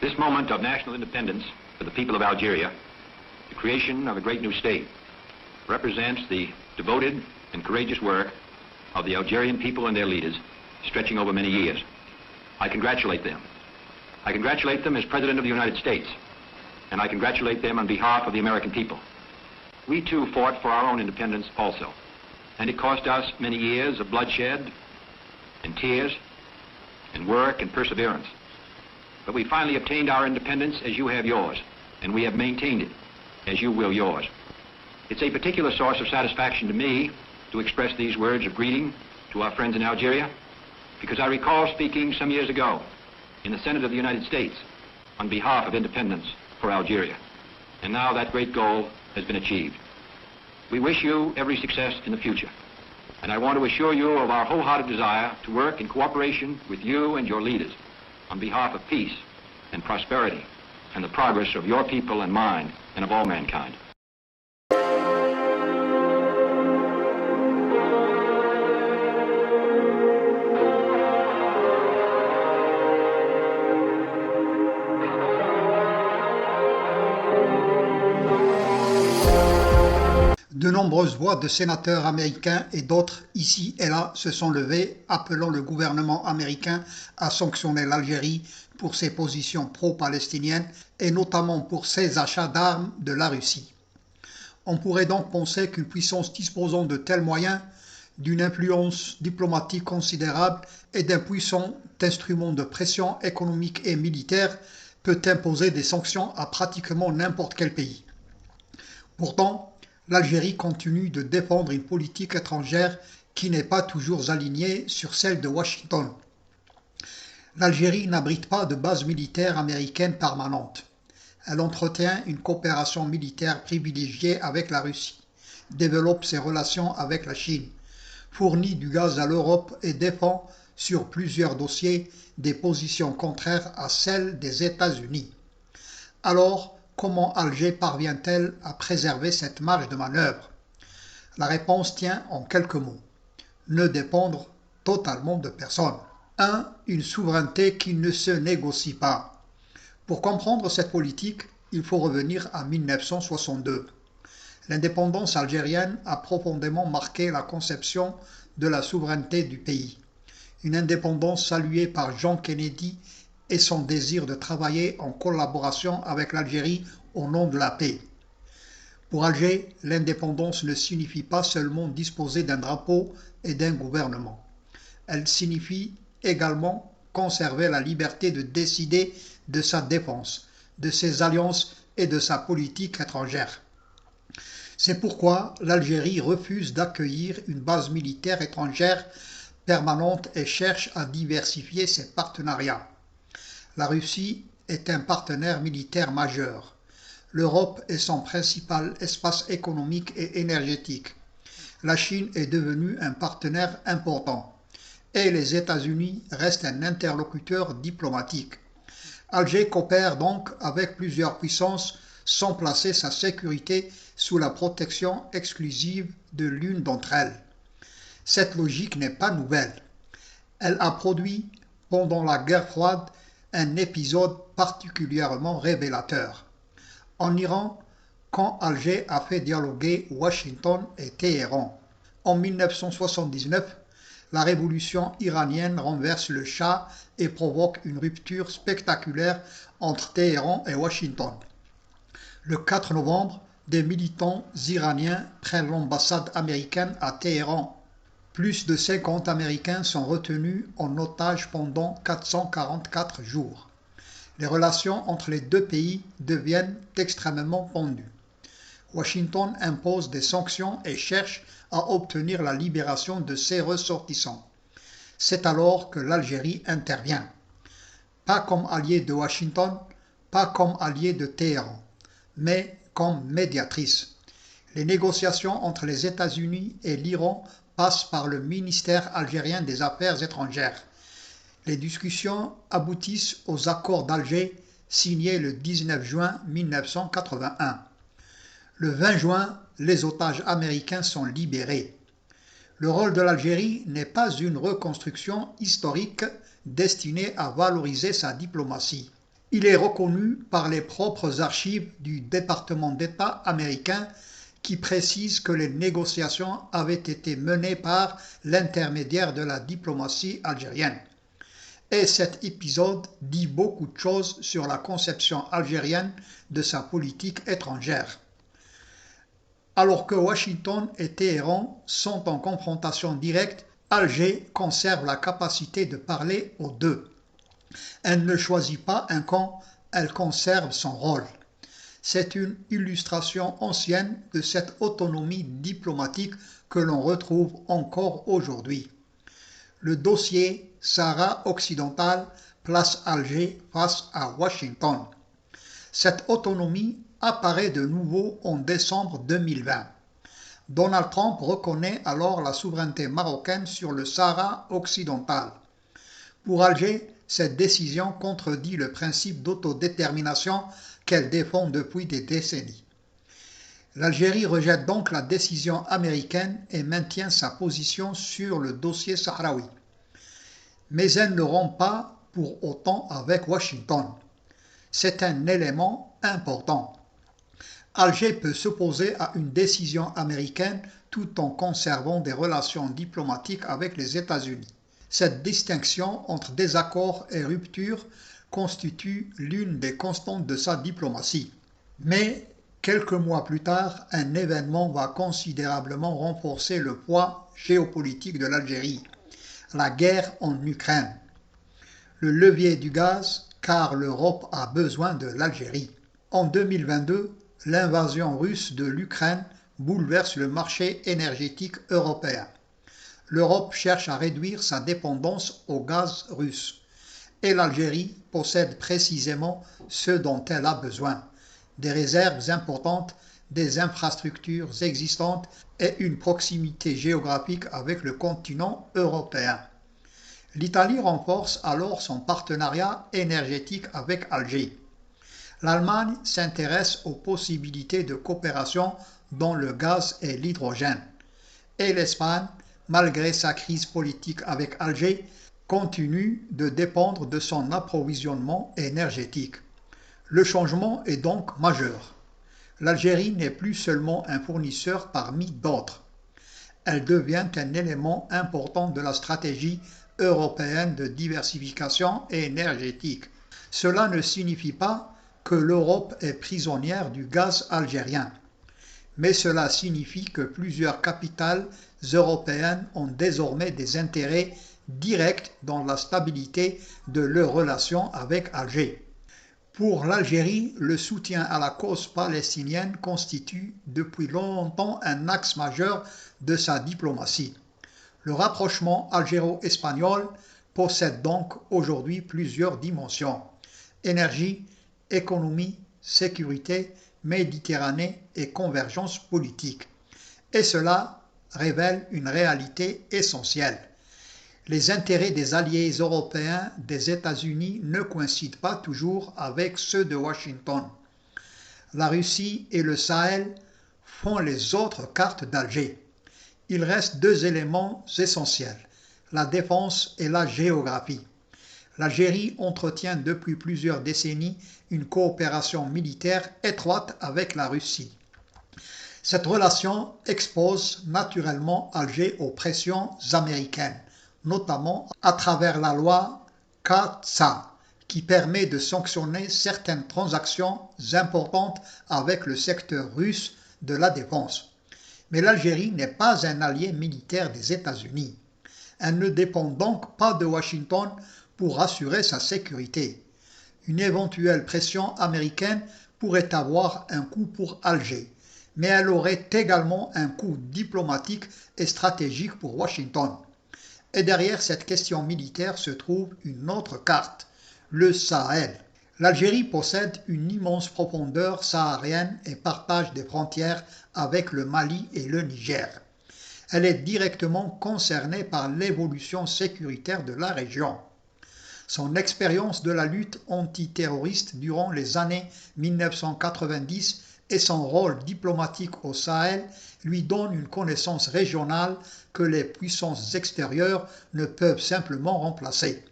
This moment of national independence for the people of Algeria, the creation of a great new state, represents the devoted and courageous work of the Algerian people and their leaders, stretching over many years. I congratulate them. I congratulate them as President of the United States, and I congratulate them on behalf of the American people. We too fought for our own independence also, and it cost us many years of bloodshed and tears and work and perseverance. But we finally obtained our independence as you have yours, and we have maintained it as you will yours. It's a particular source of satisfaction to me to express these words of greeting to our friends in Algeria, because I recall speaking some years ago in the Senate of the United States on behalf of independence for Algeria. And now that great goal has been achieved. We wish you every success in the future. And I want to assure you of our wholehearted desire to work in cooperation with you and your leaders on behalf of peace and prosperity and the progress of your people and mine and of all mankind. De nombreuses voix de sénateurs américains et d'autres ici et là se sont levées, appelant le gouvernement américain à sanctionner l'Algérie pour ses positions pro-palestiniennes et notamment pour ses achats d'armes de la Russie. On pourrait donc penser qu'une puissance disposant de tels moyens, d'une influence diplomatique considérable et d'un puissant instrument de pression économique et militaire peut imposer des sanctions à pratiquement n'importe quel pays. Pourtant, l'Algérie continue de défendre une politique étrangère qui n'est pas toujours alignée sur celle de Washington. L'Algérie n'abrite pas de base militaire américaine permanente. Elle entretient une coopération militaire privilégiée avec la Russie, développe ses relations avec la Chine, fournit du gaz à l'Europe et défend sur plusieurs dossiers des positions contraires à celles des États-Unis. Alors, comment Alger parvient-elle à préserver cette marge de manœuvre? La réponse tient en quelques mots. Ne dépendre totalement de personne. 1. Une souveraineté qui ne se négocie pas. Pour comprendre cette politique, il faut revenir à 1962. L'indépendance algérienne a profondément marqué la conception de la souveraineté du pays. Une indépendance saluée par John Kennedy et son désir de travailler en collaboration avec l'Algérie au nom de la paix. Pour Alger, l'indépendance ne signifie pas seulement disposer d'un drapeau et d'un gouvernement. Elle signifie également conserver la liberté de décider de sa défense, de ses alliances et de sa politique étrangère. C'est pourquoi l'Algérie refuse d'accueillir une base militaire étrangère permanente et cherche à diversifier ses partenariats. La Russie est un partenaire militaire majeur. L'Europe est son principal espace économique et énergétique. La Chine est devenue un partenaire important. Et les États-Unis restent un interlocuteur diplomatique. Alger coopère donc avec plusieurs puissances sans placer sa sécurité sous la protection exclusive de l'une d'entre elles. Cette logique n'est pas nouvelle. Elle a produit, pendant la guerre froide, un épisode particulièrement révélateur. En Iran, quand Alger a fait dialoguer Washington et Téhéran. En 1979, la révolution iranienne renverse le Shah et provoque une rupture spectaculaire entre Téhéran et Washington. Le 4 novembre, des militants iraniens prennent l'ambassade américaine à Téhéran. Plus de 50 Américains sont retenus en otage pendant 444 jours. Les relations entre les deux pays deviennent extrêmement tendues. Washington impose des sanctions et cherche à obtenir la libération de ses ressortissants. C'est alors que l'Algérie intervient. Pas comme allié de Washington, pas comme allié de Téhéran, mais comme médiatrice. Les négociations entre les États-Unis et l'Iran passent par le ministère algérien des Affaires étrangères. Les discussions aboutissent aux accords d'Alger signés le 19 juin 1981. Le 20 juin, les otages américains sont libérés. Le rôle de l'Algérie n'est pas une reconstruction historique destinée à valoriser sa diplomatie. Il est reconnu par les propres archives du département d'État américain qui précisent que les négociations avaient été menées par l'intermédiaire de la diplomatie algérienne. Et cet épisode dit beaucoup de choses sur la conception algérienne de sa politique étrangère. Alors que Washington et Téhéran sont en confrontation directe, Alger conserve la capacité de parler aux deux. Elle ne choisit pas un camp, elle conserve son rôle. C'est une illustration ancienne de cette autonomie diplomatique que l'on retrouve encore aujourd'hui. Le dossier Sahara occidental place Alger face à Washington. Cette autonomie apparaît de nouveau en décembre 2020. Donald Trump reconnaît alors la souveraineté marocaine sur le Sahara occidental. Pour Alger, cette décision contredit le principe d'autodétermination qu'elle défend depuis des décennies. L'Algérie rejette donc la décision américaine et maintient sa position sur le dossier sahraoui. Mais elle ne rompt pas pour autant avec Washington. C'est un élément important. Alger peut s'opposer à une décision américaine tout en conservant des relations diplomatiques avec les États-Unis. Cette distinction entre désaccord et rupture constitue l'une des constantes de sa diplomatie. Mais quelques mois plus tard, un événement va considérablement renforcer le poids géopolitique de l'Algérie, la guerre en Ukraine. Le levier du gaz, car l'Europe a besoin de l'Algérie. En 2022, l'invasion russe de l'Ukraine bouleverse le marché énergétique européen. L'Europe cherche à réduire sa dépendance au gaz russe. Et l'Algérie possède précisément ce dont elle a besoin. Des réserves importantes, des infrastructures existantes et une proximité géographique avec le continent européen. L'Italie renforce alors son partenariat énergétique avec Alger. L'Allemagne s'intéresse aux possibilités de coopération dans le gaz et l'hydrogène. Et l'Espagne, malgré sa crise politique avec Alger, continue de dépendre de son approvisionnement énergétique. Le changement est donc majeur. L'Algérie n'est plus seulement un fournisseur parmi d'autres. Elle devient un élément important de la stratégie européenne de diversification énergétique. Cela ne signifie pas que l'Europe est prisonnière du gaz algérien, mais cela signifie que plusieurs capitales européennes ont désormais des intérêts directs dans la stabilité de leurs relations avec Alger. Pour l'Algérie, le soutien à la cause palestinienne constitue depuis longtemps un axe majeur de sa diplomatie. Le rapprochement algéro-espagnol possède donc aujourd'hui plusieurs dimensions: énergie, économie, sécurité, Méditerranée et convergence politique. Et cela révèle une réalité essentielle. Les intérêts des alliés européens des États-Unis ne coïncident pas toujours avec ceux de Washington. La Russie et le Sahel font les autres cartes d'Alger. Il reste deux éléments essentiels, la défense et la géographie. L'Algérie entretient depuis plusieurs décennies une coopération militaire étroite avec la Russie. Cette relation expose naturellement Alger aux pressions américaines, notamment à travers la loi CAATSA, qui permet de sanctionner certaines transactions importantes avec le secteur russe de la défense. Mais l'Algérie n'est pas un allié militaire des États-Unis. Elle ne dépend donc pas de Washington pour assurer sa sécurité. Une éventuelle pression américaine pourrait avoir un coût pour Alger, mais elle aurait également un coût diplomatique et stratégique pour Washington. Et derrière cette question militaire se trouve une autre carte, le Sahel. L'Algérie possède une immense profondeur saharienne et partage des frontières avec le Mali et le Niger. Elle est directement concernée par l'évolution sécuritaire de la région. Son expérience de la lutte antiterroriste durant les années 1990 et son rôle diplomatique au Sahel lui donnent une connaissance régionale que les puissances extérieures ne peuvent simplement remplacer.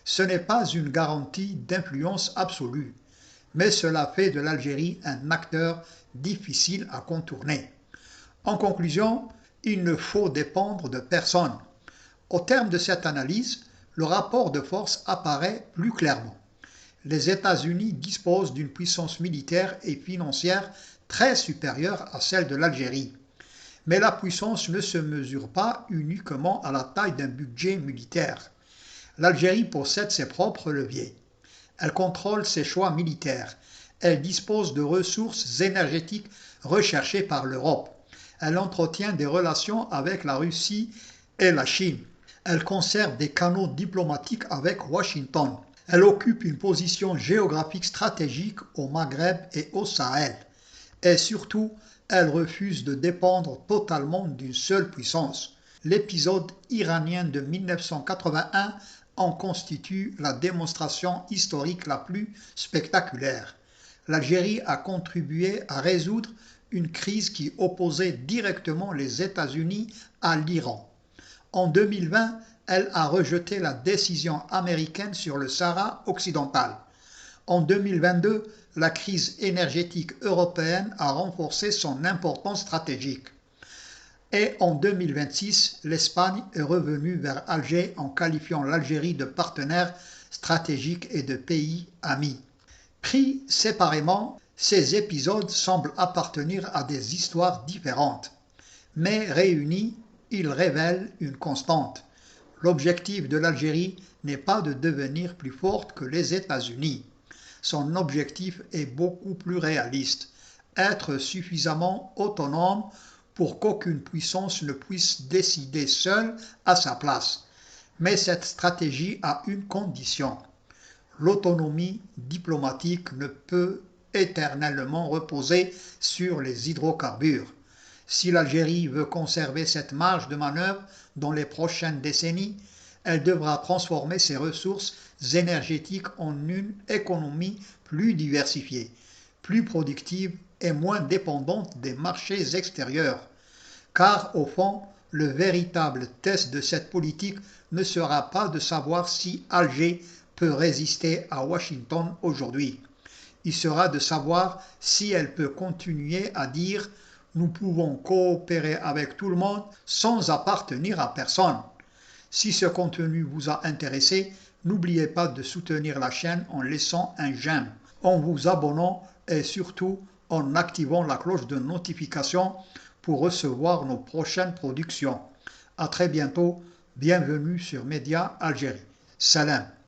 Ce n'est pas une garantie d'influence absolue, mais cela fait de l'Algérie un acteur difficile à contourner. En conclusion, il ne faut dépendre de personne. Au terme de cette analyse, le rapport de force apparaît plus clairement. Les États-Unis disposent d'une puissance militaire et financière très supérieure à celle de l'Algérie. Mais la puissance ne se mesure pas uniquement à la taille d'un budget militaire. L'Algérie possède ses propres leviers. Elle contrôle ses choix militaires. Elle dispose de ressources énergétiques recherchées par l'Europe. Elle entretient des relations avec la Russie et la Chine. Elle conserve des canaux diplomatiques avec Washington. Elle occupe une position géographique stratégique au Maghreb et au Sahel. Et surtout, elle refuse de dépendre totalement d'une seule puissance. L'épisode iranien de 1981 en constitue la démonstration historique la plus spectaculaire. L'Algérie a contribué à résoudre une crise qui opposait directement les États-Unis à l'Iran. En 2020, elle a rejeté la décision américaine sur le Sahara occidental. En 2022, la crise énergétique européenne a renforcé son importance stratégique. Et en 2026, l'Espagne est revenue vers Alger en qualifiant l'Algérie de partenaire stratégique et de pays ami. Pris séparément, ces épisodes semblent appartenir à des histoires différentes. Mais réunis, ils révèlent une constante. L'objectif de l'Algérie n'est pas de devenir plus forte que les États-Unis. Son objectif est beaucoup plus réaliste, être suffisamment autonome pour qu'aucune puissance ne puisse décider seule à sa place. Mais cette stratégie a une condition. L'autonomie diplomatique ne peut éternellement reposer sur les hydrocarbures. Si l'Algérie veut conserver cette marge de manœuvre dans les prochaines décennies, elle devra transformer ses ressources énergétiques en une économie plus diversifiée, plus productive et moins dépendante des marchés extérieurs. Car au fond, le véritable test de cette politique ne sera pas de savoir si Alger peut résister à Washington aujourd'hui. Il sera de savoir si elle peut continuer à dire « nous pouvons coopérer avec tout le monde sans appartenir à personne ». Si ce contenu vous a intéressé, n'oubliez pas de soutenir la chaîne en laissant un j'aime, en vous abonnant et surtout en activant la cloche de notification pour recevoir nos prochaines productions. À très bientôt, bienvenue sur Média Algérie. Salam.